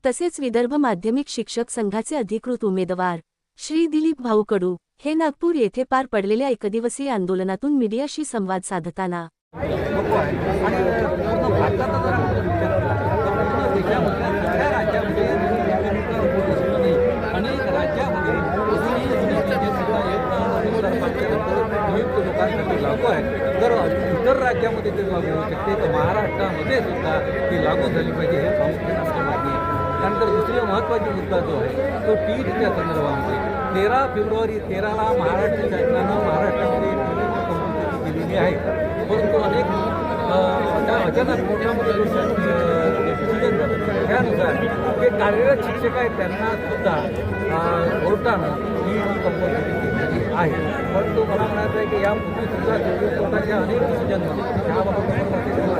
तसेच विदर्भ माध्यमिक शिक्षक संघाचे अधिकृत उमेदवार श्री दिलीप भाऊ कडू हे नागपूर येथे पार पडलेल्या एकदिवसीय आंदोलनातून मीडियाशी संवाद साधताना लागू आहे. जर इतर राज्यामध्ये ते लागू होऊ शकते तर महाराष्ट्रामध्ये सुद्धा ती लागू झाली पाहिजे हे प्रामुख्याने आपली मागणी आहे. त्यानंतर दुसरी महत्त्वाची मुद्दा जो आहे तो टीईटीच्या संदर्भामध्ये 13 फेब्रुवारी 13ला महाराष्ट्र शासनानं महाराष्ट्रामध्ये टीईटी कंपल्सरी केलेली आहे. परंतु अनेक अचानक कोर्टामध्ये डिसिजन झालं त्यानुसार जे कार्यरत शिक्षक आहेत त्यांना सुद्धा कोर्टानं टीईटी कंपल्सरी केलेली आहे. परंतु मला म्हणायचं आहे की यापूर्वी सुद्धा सुप्रीम कोर्टाच्या अनेक डिसिजनमध्ये त्याबाबत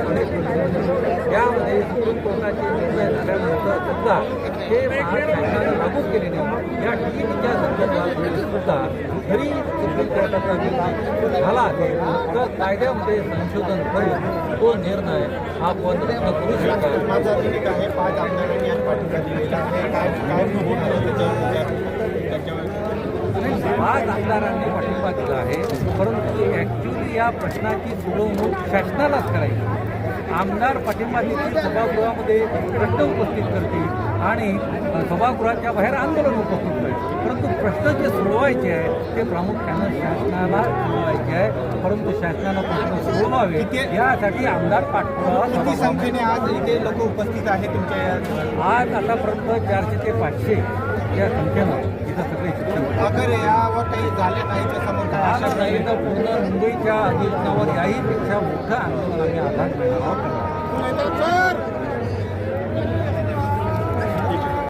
अनेक यामध्ये सुप्रीम कोर्टाचे निर्णय झाल्यानंतर सुद्धा हे महाराष्ट्रानं लागू केले नाही. या टीईटीच्या संदर्भात सुद्धा जरी सुप्रीम कोर्टाचा निर्णय झाला असेल तर कायद्यामध्ये संशोधन करून तो निर्णय आपण करू शकतो. माझा दिलीप आहे 5 आमदारांनी आज पाठिंबा दिलेला आहे. आज आमदारांनी पाठिंबा दिला आहे. परंतु ॲक्च्युली या प्रश्नाची सोडवणूक शासनालाच करायची. आमदार पाठिंबा देतील, सभागृहामध्ये प्रश्न उपस्थित करतील आणि सभागृहाच्या बाहेर आंदोलन उपस्थित करतील. परंतु प्रश्न जे सोडवायचे आहे ते प्रामुख्यानं शासनाला सोडवायचे आहे. परंतु शासनानं प्रश्न सोडवावे यासाठी आमदार पाठपुरावा किती संख्येने आज इथे लोक उपस्थित आहेत तुमच्या आज आतापर्यंत 400 ते 500 या संख्येनं इथं सगळे शिक्षण अगर यावर काही झाले नाही तर समोर काय आलं नाही तर पूर्ण मुंबईच्या अधिवेशनावर याहीपेक्षा मोठं आंदोलन आम्ही आधार मिळणार आहोत.